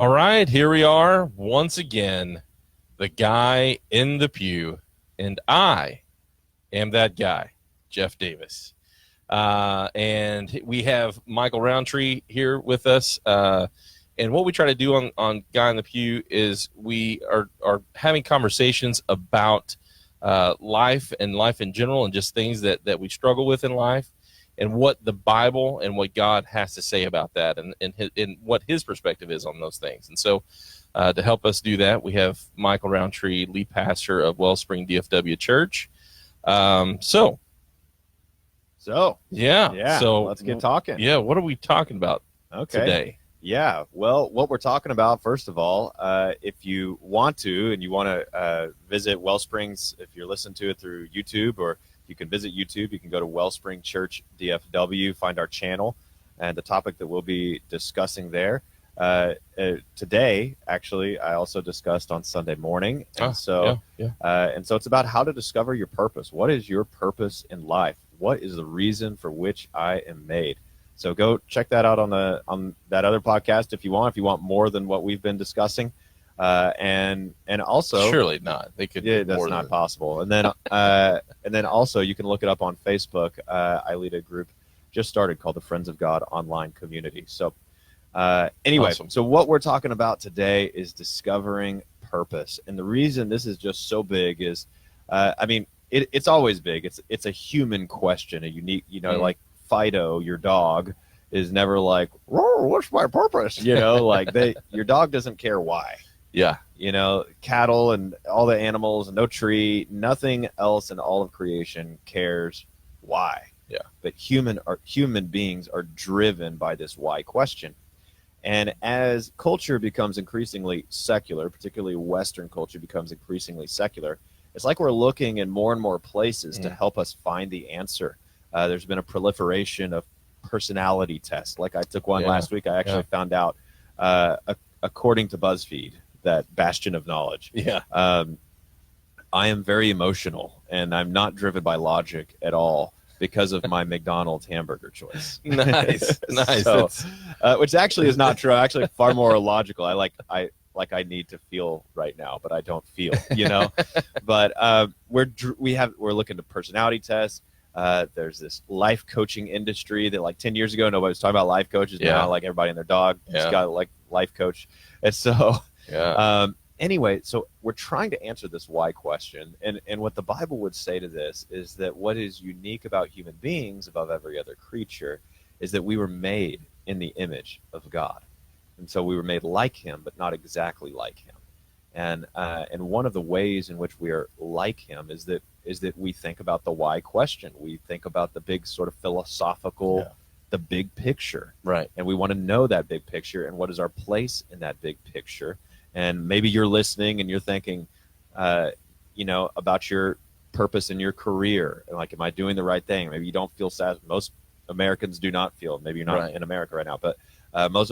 All right, here we are once again, the guy in the pew, and I am that guy, Jeff Davis. And we have Michael Roundtree here with us. And what we try to do on Guy in the Pew is we are having conversations about life and life in general and just things that we struggle with in life and what the Bible and what God has to say about that and what his perspective is on those things. And so to help us do that, we have Michael Roundtree, lead pastor of Wellspring DFW Church. So let's get talking. Yeah, what are we talking about today? Yeah, well, what we're talking about, first of all, if you want to and you want to visit Wellsprings, if you're listening to it through YouTube, or you can visit YouTube, you can go to Wellspring Church DFW, find our channel, and the topic that we'll be discussing there. Today, actually, I also discussed on Sunday morning. And so it's about how to discover your purpose. What is your purpose in life? What is the reason for which I am made? So go check that out on that other podcast if you want more than what we've been discussing. And also, surely not. They could. Yeah, that's not possible. And then also you can look it up on Facebook. I lead a group just started called the Friends of God Online Community. So anyway, Awesome. So what we're talking about today is discovering purpose. And the reason this is just so big is, it's always big. It's a human question, a unique, like Fido, your dog, is never like, what's my purpose? Your dog doesn't care why. Yeah. Cattle and all the animals, no tree, nothing else in all of creation cares why. Yeah. But human beings are driven by this why question. And as culture becomes increasingly secular, particularly Western culture becomes increasingly secular, it's like we're looking in more and more places to help us find the answer. There's been a proliferation of personality tests. Like I took one last week. I actually found out, according to BuzzFeed, that bastion of knowledge. Yeah. I am very emotional, and I'm not driven by logic at all because of my McDonald's hamburger choice. Nice. So, which actually is not true. Actually, far more illogical. I need to feel right now, but I don't feel. But we're looking to personality tests. There's this life coaching industry that like 10 years ago, nobody was talking about life coaches. Yeah. Now, like everybody and their dog has got like life coach. And so, anyway, so we're trying to answer this why question. And what the Bible would say to this is that what is unique about human beings above every other creature is that we were made in the image of God. And so we were made like him, but not exactly like him. And one of the ways in which we are like him is that we think about the why question. We think about the big sort of philosophical, the big picture. Right. And we want to know that big picture and what is our place in that big picture. And maybe you're listening and you're thinking, about your purpose in your career. Like, am I doing the right thing? Maybe you don't feel sad. Most Americans do not feel, maybe you're not in America right now, but most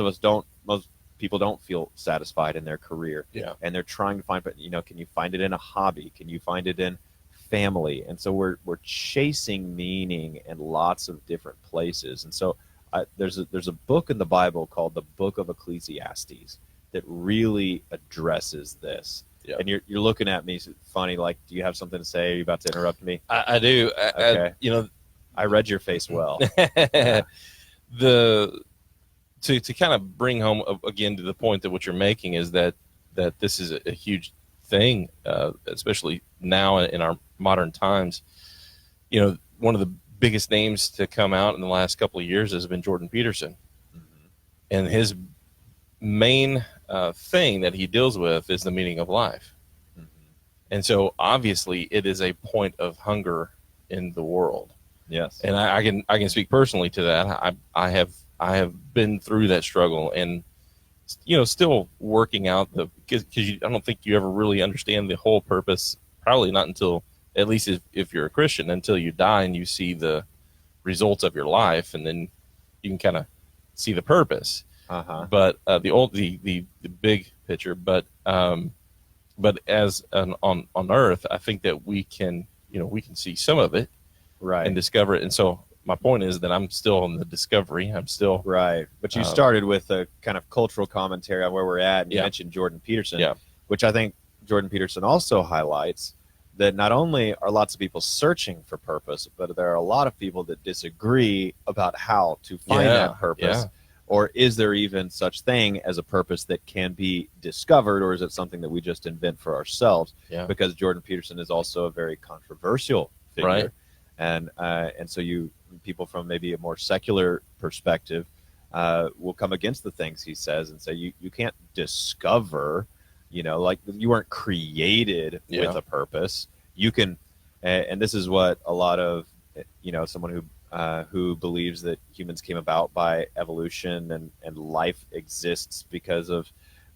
people don't feel satisfied in their career. Yeah. And they're trying to find, but can you find it in a hobby? Can you find it in family? And so we're chasing meaning in lots of different places. And so there's a book in the Bible called the Book of Ecclesiastes that really addresses this. Yeah. And you're looking at me funny, like, do you have something to say? Are you about to interrupt me? I do. Okay. I read your face well. To kind of bring home again to the point that what you're making is that this is a huge thing, especially now in our modern times. One of the biggest names to come out in the last couple of years has been Jordan Peterson. Mm-hmm. And his main thing that he deals with is the meaning of life. Mm-hmm. And so obviously it is a point of hunger in the world. Yes. And I can speak personally to that. I have been through that struggle and, still working out because I don't think you ever really understand the whole purpose, probably not until, at least if you're a Christian, until you die and you see the results of your life, and then you can kind of see the purpose. Uh-huh. But the big picture, but as on Earth, I think that we can see some of it, right, and discover it. And so my point is that I'm still in the discovery. I'm still Right. But you Um, started with a kind of cultural commentary on where we're at. And you Yeah. mentioned Jordan Peterson, Yeah. which I think Jordan Peterson also highlights that not only are lots of people searching for purpose, but there are a lot of people that disagree about how to find Yeah. that purpose. Yeah. Or is there even such thing as a purpose that can be discovered, or is it something that we just invent for ourselves? Yeah. Because Jordan Peterson is also a very controversial figure. Right. And so people from maybe a more secular perspective will come against the things he says and say you can't discover, like you weren't created Yeah. with a purpose. You can, and this is what a lot of someone who believes that humans came about by evolution and life exists because of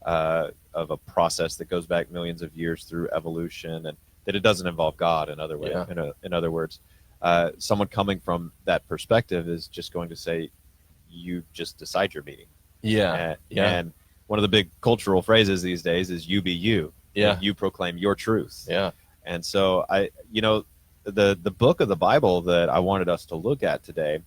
a process that goes back millions of years through evolution, and that it doesn't involve God. In other ways, Yeah. in other words, someone coming from that perspective is just going to say, you just decide your meaning. Yeah. And, Yeah. and one of the big cultural phrases these days is "you be you." Yeah. You proclaim your truth. Yeah. And so the book of the Bible that I wanted us to look at today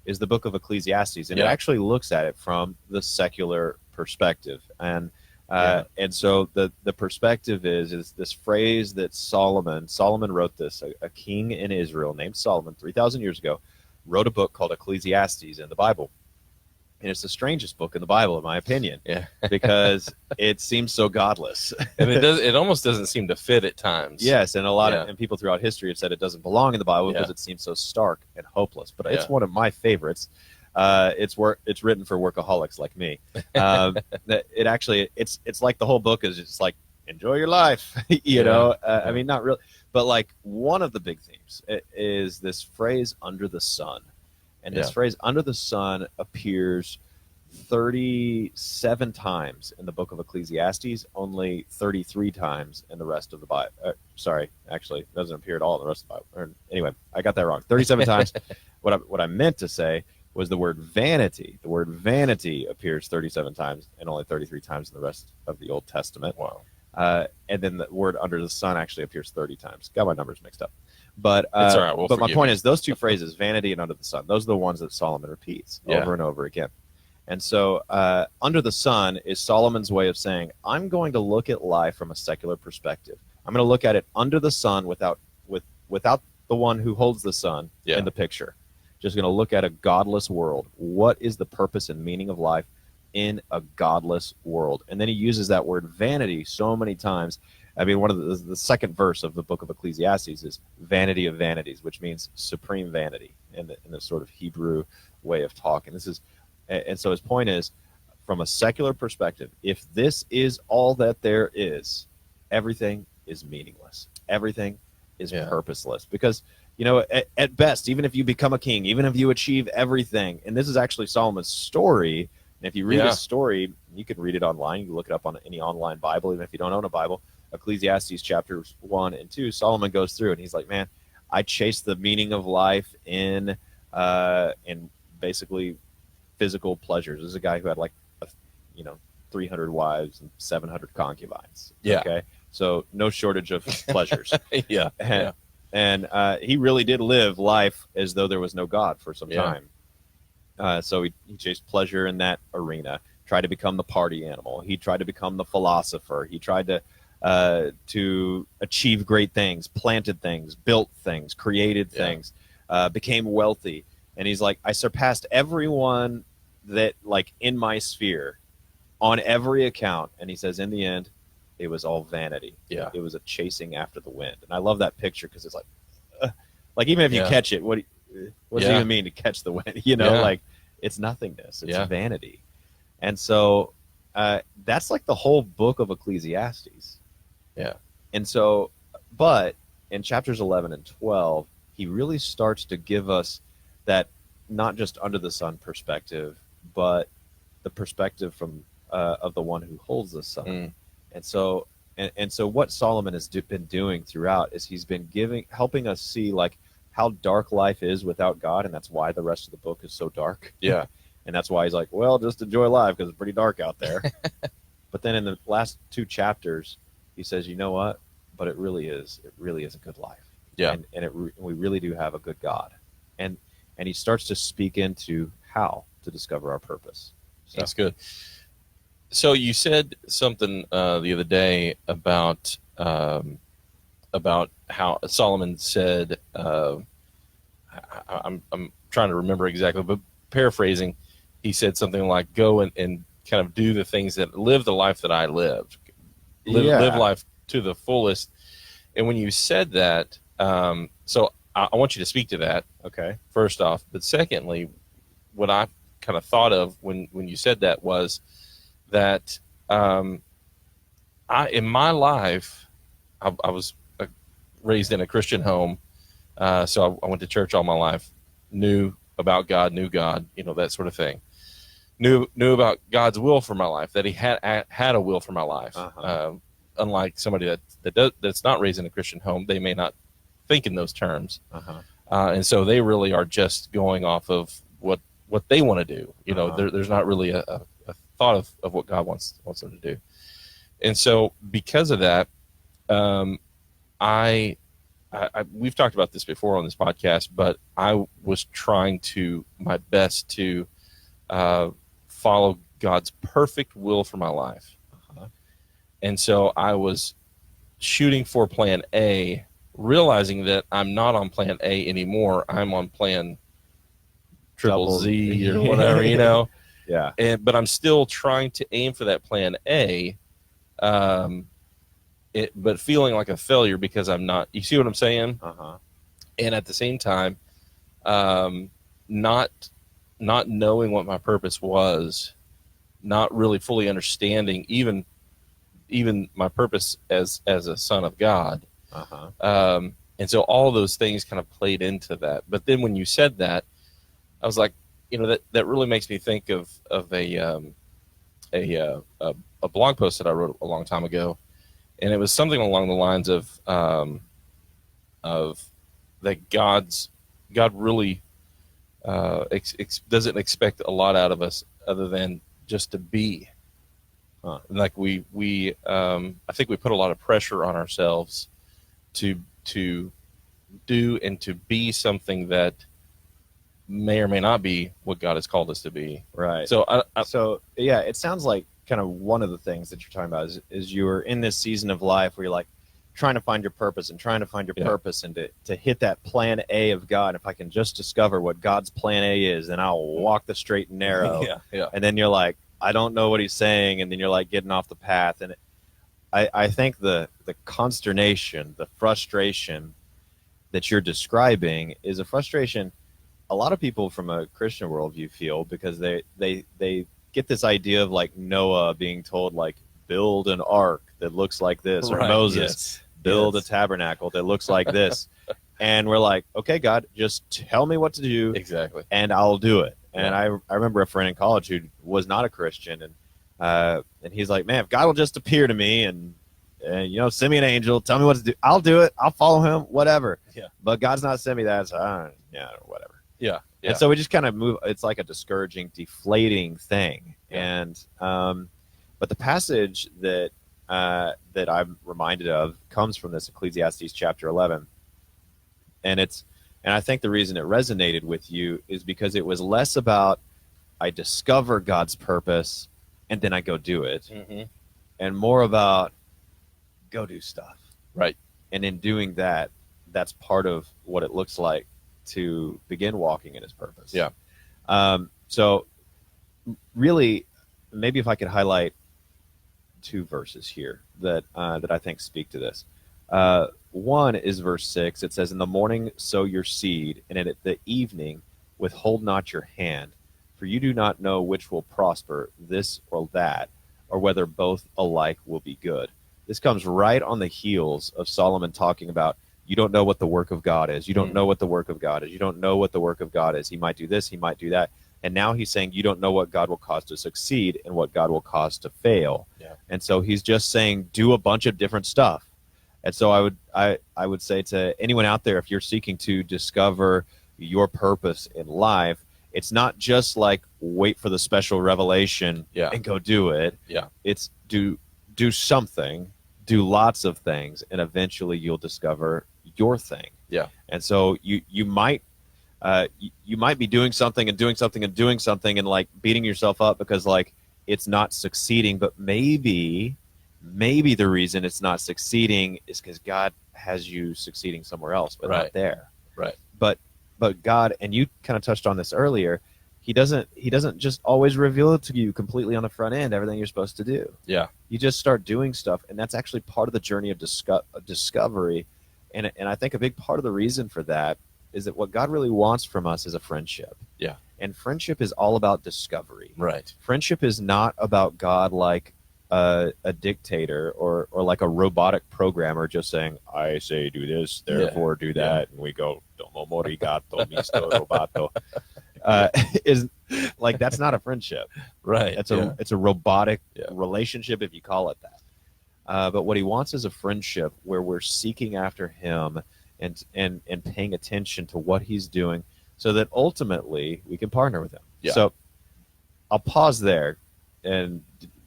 is the book of Ecclesiastes, and it Yeah. actually looks at it from the secular perspective. And Yeah. and so the perspective is this phrase that Solomon wrote this, a king in Israel named Solomon 3,000 years ago, wrote a book called Ecclesiastes in the Bible. And it's the strangest book in the Bible, in my opinion, Yeah. because it seems so godless. And it almost doesn't seem to fit at times. Yes, and a lot Yeah. of people throughout history have said it doesn't belong in the Bible because Yeah. it seems so stark and hopeless. But it's Yeah. one of my favorites. It's written for workaholics like me. That it actually it's like the whole book is just like enjoy your life, I mean, not really, but like one of the big themes is this phrase "under the sun," and this Yeah. phrase "under the sun" appears 37 times in the book of Ecclesiastes, only 33 times in the rest of the Bible. Sorry, actually, it doesn't appear at all in the rest of the Bible. Anyway, I got that wrong. 37 times. What I meant to say was the word vanity. The word vanity appears 37 times and only 33 times in the rest of the Old Testament. Wow. And then the word "under the sun" actually appears 30 times. Got my numbers mixed up. But It's all right. We'll but my forgive point you. is those two phrases, vanity and under the sun, those are the ones that Solomon repeats Yeah. over and over again. And so under the sun is Solomon's way of saying, I'm going to look at life from a secular perspective. I'm going to look at it under the sun without the one who holds the sun Yeah. in the picture. Just going to look at a godless world. What is the purpose and meaning of life in a godless world? And then he uses that word vanity so many times. I mean, one of the second verse of the book of Ecclesiastes is vanity of vanities, which means supreme vanity in the sort of Hebrew way of talking. And so his point is, from a secular perspective, if this is all that there is, everything is meaningless. Everything is Yeah. purposeless. Because, at best, even if you become a king, even if you achieve everything, and this is actually Solomon's story, and if you read Yeah. his story, you can read it online. You can look it up on any online Bible, even if you don't own a Bible. Ecclesiastes chapters 1 and 2, Solomon goes through and he's like, man, I chased the meaning of life in basically physical pleasures. This is a guy who had 300 wives and 700 concubines. Yeah. Okay. So no shortage of pleasures. Yeah. Yeah. And he really did live life as though there was no God for some Yeah. time. So he chased pleasure in that arena, tried to become the party animal. He tried to become the philosopher. He tried to achieve great things, planted things, built things, created Yeah. things, became wealthy. And he's like, I surpassed everyone that in my sphere on every account. And he says, in the end, it was all vanity. Yeah. It was a chasing after the wind. And I love that picture because it's like even if you Yeah. catch it, what does it Yeah. even mean to catch the wind? Yeah. It's nothingness. It's Yeah. vanity. And so that's like the whole book of Ecclesiastes. Yeah. And so, but in chapters 11 and 12, he really starts to give us that not just under the sun perspective, but the perspective from of the one who holds the sun. Mm. And so what Solomon has been doing throughout is he's been helping us see how dark life is without God, and that's why the rest of the book is so dark. Yeah. And that's why he's like, well, just enjoy life because it's pretty dark out there. But then in the last 2 chapters, he says, you know what? But it really is a good life. Yeah. And we really do have a good God. And and he starts to speak into how to discover our purpose. So, That's good. So you said something the other day about how Solomon said. I'm trying to remember exactly, but paraphrasing, he said something like, "Go and kind of do the things that live the life that I lived, live life to the fullest." And when you said that, so I want you to speak to that. Okay. First off, but secondly, what I kind of thought of when you said that was that in my life, I was raised in a Christian home, so I went to church all my life, knew about God, knew God, that sort of thing. Knew about God's will for my life, that He had a will for my life. Unlike somebody that's not raised in a Christian home, they may not think in those terms, and so they really are just going off of what they want to do. There's not really a thought of what God wants them to do. And so because of that, we've talked about this before on this podcast, but I was trying my best to follow God's perfect will for my life. And so I was shooting for plan A, realizing that I'm not on plan A anymore. I'm on plan triple Z or whatever, Yeah. But I'm still trying to aim for that plan A, but feeling like a failure because I'm not. You see what I'm saying? And at the same time, not knowing what my purpose was, not really fully understanding even my purpose as a son of God. And so all those things kind of played into that. But then when you said that, I was like, that really makes me think of a blog post that I wrote a long time ago, and it was something along the lines of that God really doesn't expect a lot out of us other than just to be. Like we I think we put a lot of pressure on ourselves to do and to be something that may or may not be what God has called us to be. Right. So So yeah, it sounds like kind of one of the things that you're talking about is you're in this season of life where you're like trying to find your purpose and purpose and to hit that plan A of God. If I can just discover what God's plan A is, then I'll walk the straight and narrow. Yeah. And then you're like, I don't know what He's saying, and then you're like getting off the path. And I think the consternation, the frustration that you're describing is a frustration a lot of people from a Christian worldview feel, because they get this idea of like Noah being told like build an ark that looks like this, or Moses build a tabernacle that looks like this, and we're like, okay, God, just tell me what to do exactly, and I'll do it. And I remember a friend in college who was not a Christian, and he's like, man, if God will just appear to me and send me an angel, tell me what to do, I'll do it, I'll follow Him, whatever. But God's not sent me that, so whatever. And so we just kind of move. It's like a discouraging, deflating thing. And but the passage that I'm reminded of comes from this Ecclesiastes chapter 11, and I think the reason it resonated with you is because it was less about I discover God's purpose and then I go do it, and more about go do stuff. Right. And in doing that, that's part of what it looks like to begin walking in His purpose. So really, maybe if I could highlight two verses here that I think speak to this. One is verse 6. It says, in the morning sow your seed, and at the evening withhold not your hand, for you do not know which will prosper, this or that, or whether both alike will be good. This comes right on the heels of Solomon talking about, you don't know what the work of God is. You don't know what the work of God is. You don't know what the work of God is. He might do this. He might do that. And now he's saying you don't know what God will cause to succeed and what God will cause to fail. And so he's just saying do a bunch of different stuff. And so I would say to anyone out there, if you're seeking to discover your purpose in life, it's not just like wait for the special revelation and go do it. It's do something, do lots of things, and eventually you'll discover your thing. And so you might You might be doing something and doing something and doing something and like beating yourself up because like it's not succeeding, but maybe the reason it's not succeeding is because God has you succeeding somewhere else, but Right. not there. Right. But God, and you kind of touched on this earlier, he doesn't just always reveal it to you completely on the front end, everything you're supposed to do. Yeah. You just start doing stuff, and that's actually part of the journey of discovery. And I think a big part of the reason for that is that what God really wants from us is a friendship. Yeah. And friendship is all about discovery. Right. Friendship is not about God like a dictator or like a robotic programmer just saying, I say do this, therefore do that, and we go, domo morigato, misto robato. Is like, that's not a friendship. Right. It's a robotic Yeah. relationship, if you call it that. But what he wants is a friendship where we're seeking after him and paying attention to what he's doing so that ultimately we can partner with him. Yeah. So I'll pause there. And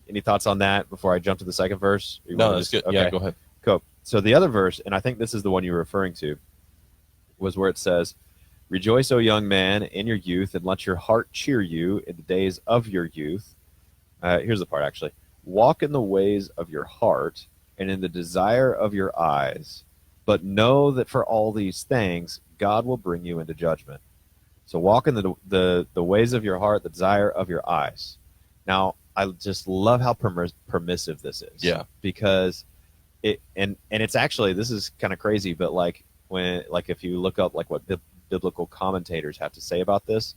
any thoughts on that before I jump to the second verse? Or you No, wanna that's just- good. Yeah, go ahead. Cool. So the other verse, and I think this is the one you were referring to, was where it says, Rejoice, O young man, in your youth, and let your heart cheer you in the days of your youth. Here's the part, actually. Walk in the ways of your heart and in the desire of your eyes, but know that for all these things, God will bring you into judgment. So walk in the ways of your heart, the desire of your eyes. Now, I just love how permissive this is. Yeah. Because and it's actually, this is kind of crazy, but like if you look up like what biblical commentators have to say about this,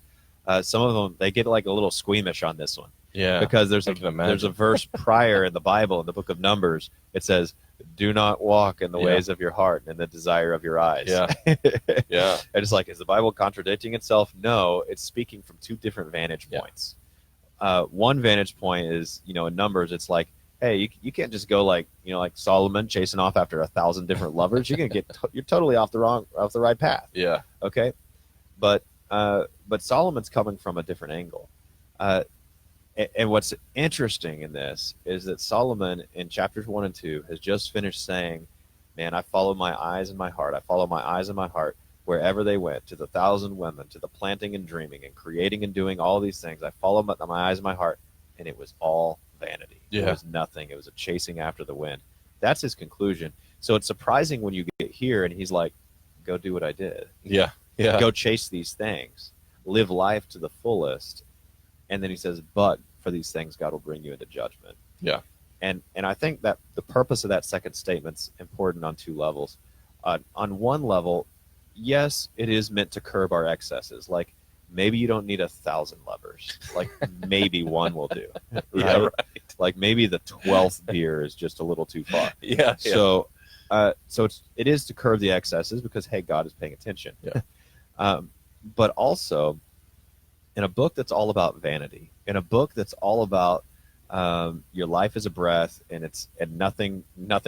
some of them, they get like a little squeamish on this one. Yeah. Because there's I can imagine. there's a verse prior in the Bible, in the book of Numbers, it says, do not walk in the Yeah. ways of your heart and the desire of your eyes. Yeah. Yeah. And it's like, is the Bible contradicting itself? No, it's speaking from two different vantage Yeah. points. One vantage point is, in Numbers, it's like, hey, you can't just go like Solomon chasing off after 1,000 different lovers. You're gonna you're totally off the right path. Yeah. Okay, but Solomon's coming from a different angle. And what's interesting in this is that Solomon in chapters 1 and 2 has just finished saying, man, I follow my eyes and my heart. I follow my eyes and my heart wherever they went, to the 1,000 women, to the planting and dreaming and creating and doing all these things. I follow my eyes and my heart, and it was all vanity. Yeah. It was nothing. It was a chasing after the wind. That's his conclusion. So it's surprising when you get here and he's like, go do what I did. Yeah. Yeah. Go chase these things. Live life to the fullest. And then he says, but for these things, God will bring you into judgment. Yeah. And I think that the purpose of that second statement's important on two levels. On one level, yes, it is meant to curb our excesses. Like, maybe you don't need 1,000 lovers. Like, maybe one will do. Yeah. Right. Like, maybe the 12th beer is just a little too far. Yeah. So it is to curb the excesses because, hey, God is paying attention. Yeah. But also, in a book that's all about vanity, in a book that's all about your life is a breath and nothing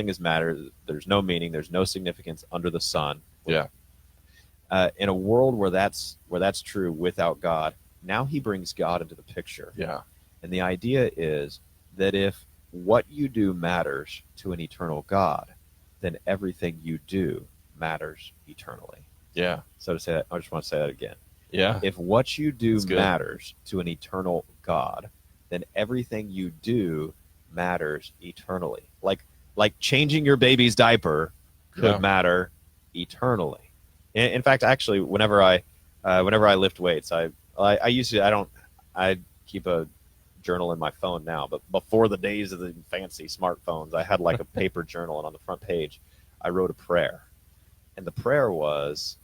is matter. There's no meaning. There's no significance under the sun. Yeah. In a world where that's true without God, now he brings God into the picture. Yeah. And the idea is that if what you do matters to an eternal God, then everything you do matters eternally. Yeah. So to say that, I just want to say that again. Yeah. If what you do That's good. matters to an eternal God, then everything you do matters eternally. Like changing your baby's diaper could Yeah. matter eternally. In fact, actually, whenever I lift weights, I keep a journal in my phone now, but before the days of the fancy smartphones, I had like a paper journal, and on the front page, I wrote a prayer, and the prayer was,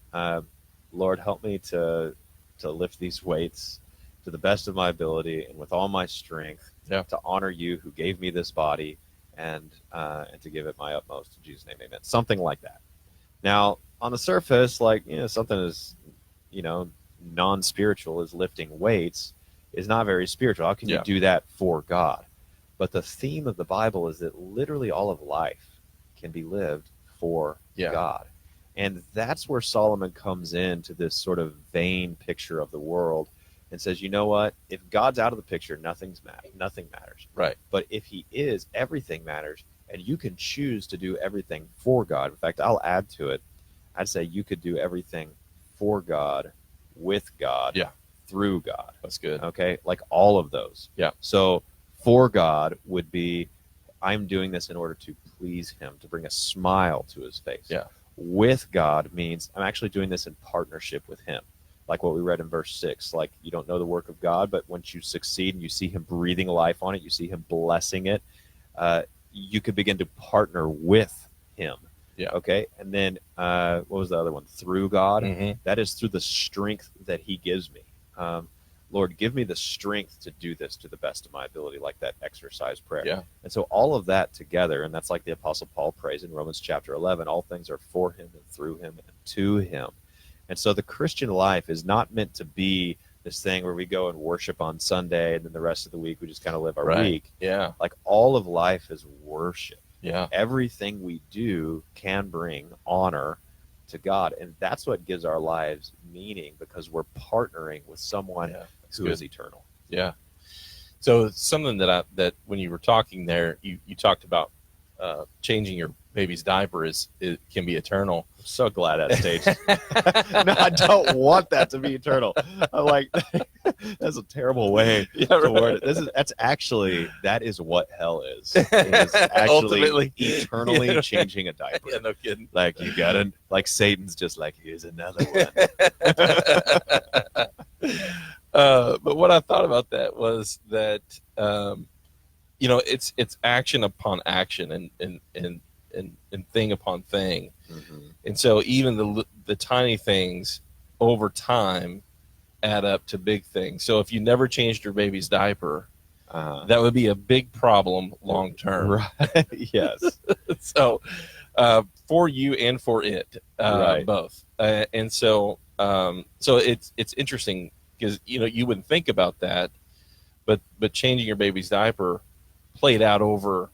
Lord, help me to lift these weights to the best of my ability and with all my strength, Yeah. to honor you who gave me this body, and to give it my utmost. In Jesus' name, amen. Something like that. Now, on the surface, like, something as, non-spiritual as lifting weights is not very spiritual. How can Yeah. you do that for God? But the theme of the Bible is that literally all of life can be lived for Yeah. God. And that's where Solomon comes into this sort of vain picture of the world and says, you know what? If God's out of the picture, nothing matters. Right. But if he is, everything matters. And you can choose to do everything for God. In fact, I'll add to it. I'd say you could do everything for God with God, Yeah. through God. That's good. Okay, like all of those. Yeah. So for God would be, I'm doing this in order to please Him, to bring a smile to His face. Yeah. With God means I'm actually doing this in partnership with Him, like what we read in verse 6. Like, you don't know the work of God, but once you succeed and you see Him breathing life on it, you see Him blessing it, you could begin to partner with Him. Yeah. Okay. And then what was the other one? Through God. Mm-hmm. That is through the strength that He gives me. Lord, give me the strength to do this to the best of my ability, like that exercise prayer. Yeah. And so all of that together, and that's like the Apostle Paul prays in Romans chapter 11, all things are for Him and through Him and to Him. And so the Christian life is not meant to be this thing where we go and worship on Sunday and then the rest of the week we just kind of live our Right. week. Yeah. Like all of life is worship. Yeah. Everything we do can bring honor to God. And that's what gives our lives meaning, because we're partnering with someone Yeah. who is eternal. Yeah. So something that when you were talking there, you talked about changing your baby's diaper it can be eternal. I'm so glad that stage. No, I don't want that to be eternal. I'm like, that's a terrible way to word it. That is what hell is. It is actually Ultimately. eternally Yeah. changing a diaper. Yeah, no kidding. Like, you got to, like, Satan's just like, here's another one. But what I thought about that was that it's action upon action and thing upon thing, Mhm. and so even the tiny things over time add up to big things. So if you never changed your baby's diaper, that would be a big problem long term. Right. Yes. So for you and for it, Right. both, and so it's interesting because you wouldn't think about that, but changing your baby's diaper played out over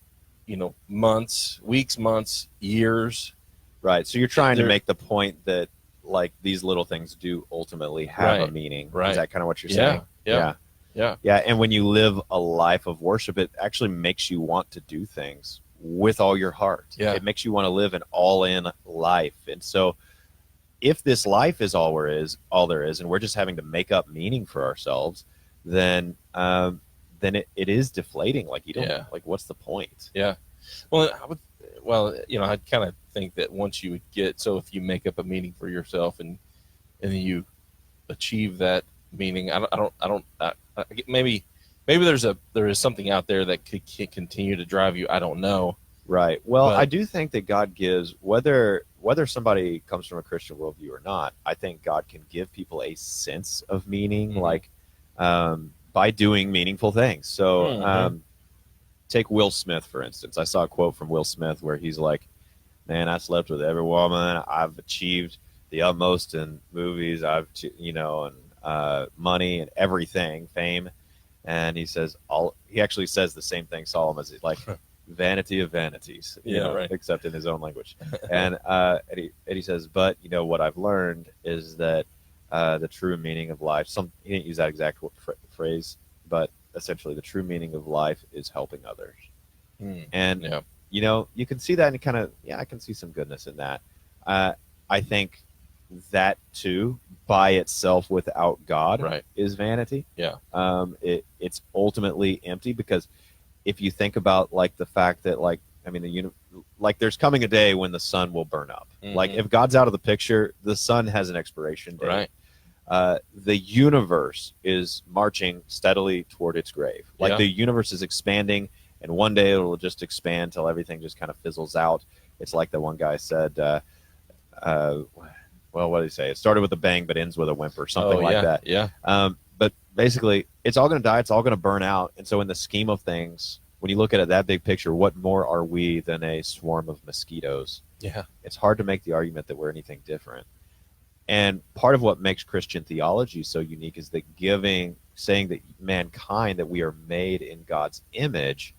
months, weeks, months, years. Right. So you're trying to There- make the point that, like, these little things do ultimately have a Right. meaning. Right. Is that kind of what you're Yeah. saying? Yeah. Yeah. Yeah. And when you live a life of worship, it actually makes you want to do things with all your heart. Yeah. It makes you want to live an all-in life. And so if this life is all there is, and we're just having to make up meaning for ourselves, then it is deflating. Like, you don't, Yeah. like, what's the point? Yeah. Well, I kind of think that once you would so if you make up a meaning for yourself and then you achieve that meaning, maybe there is something out there that could continue to drive you. I don't know. Right. Well, But- I do think that God gives, whether somebody comes from a Christian worldview or not, I think God can give people a sense of meaning, Mhm. like by doing meaningful things. So Mhm. take Will Smith, for instance. I saw a quote from Will Smith where he's like, man, I slept with every woman. I've achieved the utmost in movies. And money and everything, fame. And he says, he actually says the same thing Solomon is, like, vanity of vanities, Right. except in his own language. And he says, but what I've learned is that the true meaning of life, he didn't use that exact phrase, but essentially the true meaning of life is helping others. And Yeah. you can see that, and kind of, I can see some goodness in that. I think that too, by itself, without God, Right. is vanity. Yeah. It's ultimately empty, because if you think about, like, the fact that, like, there's coming a day when the sun will burn up. Like, Mhm. if God's out of the picture, the sun has an expiration date. Right. The universe is marching steadily toward its grave. Like, Yeah. the universe is expanding, and one day it'll just expand till everything just kind of fizzles out. It's like the one guy said, well, what did he say? It started with a bang, but ends with a whimper, something like that. Yeah. But basically, it's all going to die. It's all going to burn out. And so in the scheme of things, when you look at it, that big picture, what more are we than a swarm of mosquitoes? Yeah. It's hard to make the argument that we're anything different. And part of what makes Christian theology so unique is that saying that mankind, that we are made in God's image,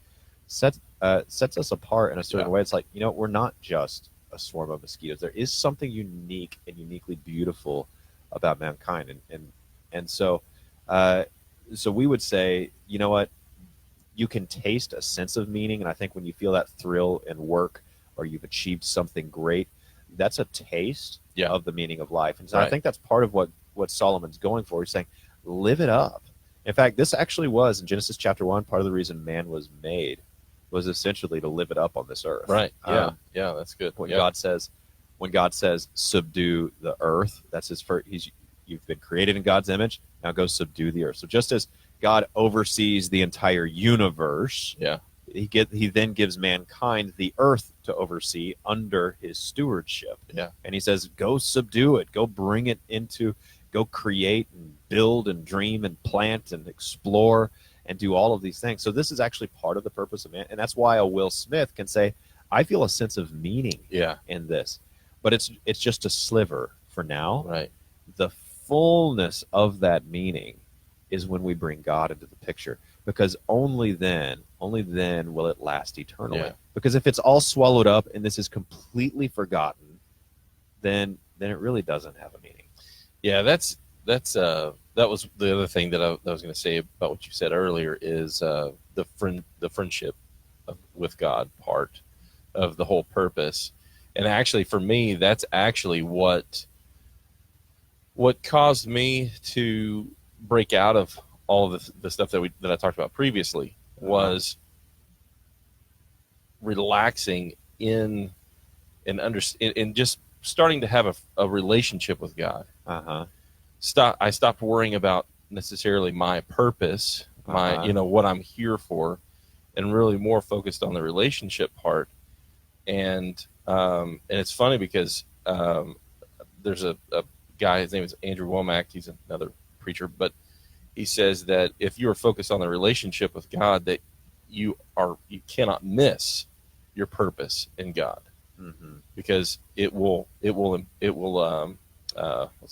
sets us apart in a certain way. It's like, we're not just a swarm of mosquitoes. There is something unique and uniquely beautiful about mankind. And so we would say, you know what? You can taste a sense of meaning. And I think when you feel that thrill in work, or you've achieved something great, that's a taste Yeah. of the meaning of life. And so Right. I think that's part of what what Solomon's going for. He's saying, live it up. In fact, this actually was in Genesis chapter 1. Part of the reason man was made was essentially to live it up on this earth. Right. Yeah. Yeah. That's good. When Yeah. God says, subdue the earth, that's his first. You've been created in God's image. Now go subdue the earth. So just as God oversees the entire universe, Yeah. he then gives mankind the earth to oversee under his stewardship. Yeah. And he says, go subdue it, go bring it into, go create and build and dream and plant and explore and do all of these things. So this is actually part of the purpose of man. And that's why a Will Smith can say, I feel a sense of meaning Yeah. in this. But it's just a sliver for now. Right. The fullness of that meaning is when we bring God into the picture, because only then will it last eternally. Yeah. Because if it's all swallowed up and this is completely forgotten, then it really doesn't have a meaning. Yeah. That was the other thing that I was going to say about what you said earlier is the friendship with God part of the whole purpose. And actually, for me, that's actually what caused me to break out of all of the stuff that I talked about previously was relaxing in and just starting to have a relationship with God. I stopped worrying about necessarily my purpose, what I'm here for, and really more focused on the relationship part. And it's funny because there's a guy, his name is Andrew Womack. He's another preacher, but he says that if you are focused on the relationship with God, that you cannot miss your purpose in God, because it will what's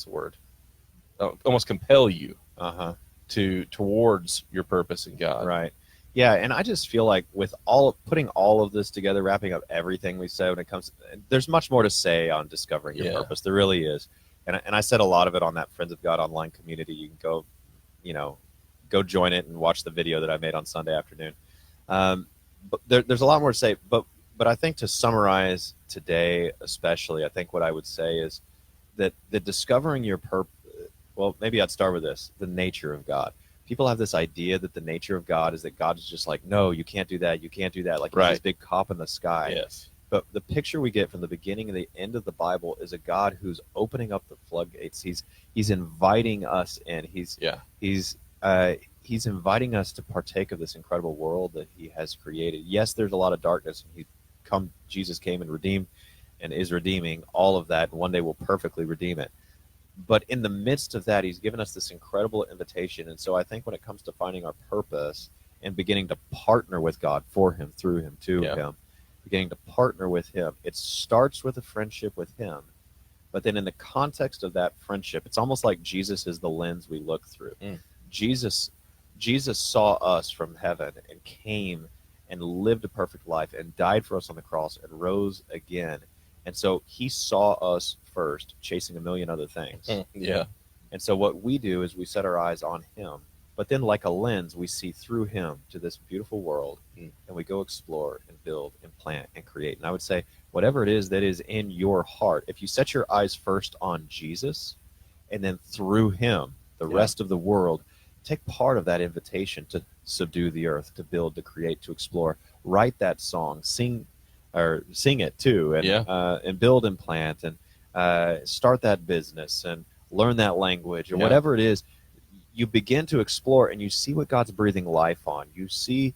the word? Almost compel you towards your purpose in God. Right. Yeah, and I just feel like with putting all of this together, wrapping up everything we said when it comes, there's much more to say on discovering your purpose. There really is, and I said a lot of it on that Friends of God online community. You can go join it and watch the video that I made on Sunday afternoon. But there's a lot more to say. But I think to summarize today, especially, I think what I would say is that discovering your purpose. Well, maybe I'd start with this: the nature of God. People have this idea that the nature of God is that God is just like, no, you can't do that. You can't do that. Like he's this big cop in the sky. Yes. But the picture we get from the beginning and the end of the Bible is a God who's opening up the floodgates. He's inviting us in. He's inviting us to partake of this incredible world that he has created. Yes, there's a lot of darkness. Jesus came and redeemed and is redeeming all of that. And one day will perfectly redeem it. But in the midst of that, he's given us this incredible invitation. And so I think when it comes to finding our purpose and beginning to partner with God, for him, through him, to him, beginning to partner with him, it starts with a friendship with him. But then in the context of that friendship, it's almost like Jesus is the lens we look through. Jesus saw us from heaven and came and lived a perfect life and died for us on the cross and rose again. And so he saw us first, chasing a million other things. And so what we do is we set our eyes on him. But then like a lens, we see through him to this beautiful world, and we go explore and build and plant and create. And I would say, whatever it is that is in your heart, if you set your eyes first on Jesus, and then through him, the rest of the world, take part of that invitation to subdue the earth, to build, to create, to explore. Write that song, sing it too, and build and plant, and start that business and learn that language or whatever it is. You begin to explore and you see what God's breathing life on. You see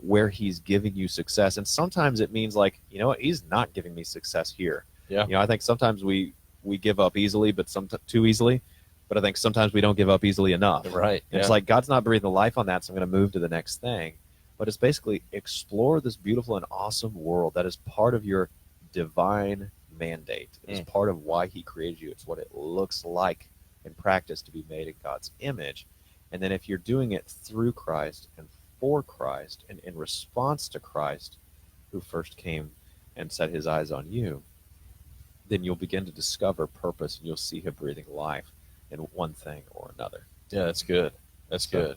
where he's giving you success. And sometimes it means like, you know what, he's not giving me success here. I think sometimes we give up easily, but too easily. But I think sometimes we don't give up easily enough. Right. It's like God's not breathing life on that, so I'm going to move to the next thing. But it's basically explore this beautiful and awesome world that is part of your divine mandate. It's part of why he created you. It's what it looks like in practice to be made in God's image. And then if you're doing it through Christ and for Christ and in response to Christ, who first came and set his eyes on you, then you'll begin to discover purpose and you'll see him breathing life in one thing or another. Yeah, that's good. That's good.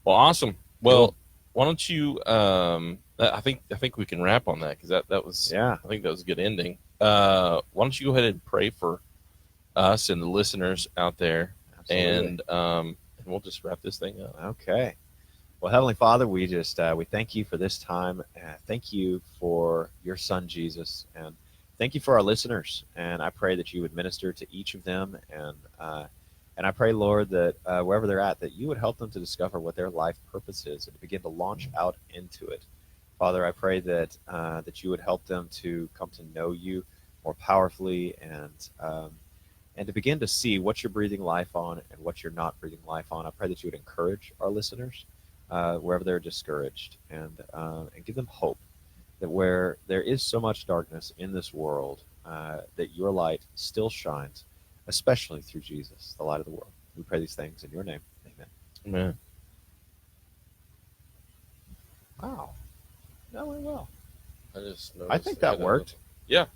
Well, awesome. Well, why don't you? I think we can wrap on that because that was. I think that was a good ending. Why don't you go ahead and pray for us and the listeners out there. Absolutely. And we'll just wrap this thing up. Okay. Well, Heavenly Father, we just we thank you for this time. Thank you for your Son Jesus, and thank you for our listeners. And I pray that you would minister to each of them, and I pray, Lord, that wherever they're at, that you would help them to discover what their life purpose is and to begin to launch out into it. Father, I pray that that you would help them to come to know you more powerfully, and to begin to see what you're breathing life on and what you're not breathing life on. I pray that you would encourage our listeners wherever they're discouraged, and give them hope that where there is so much darkness in this world, that your light still shines, especially through Jesus, the light of the world. We pray these things in your name. Amen. Amen. Wow. That went well. I just I think that worked. Yeah.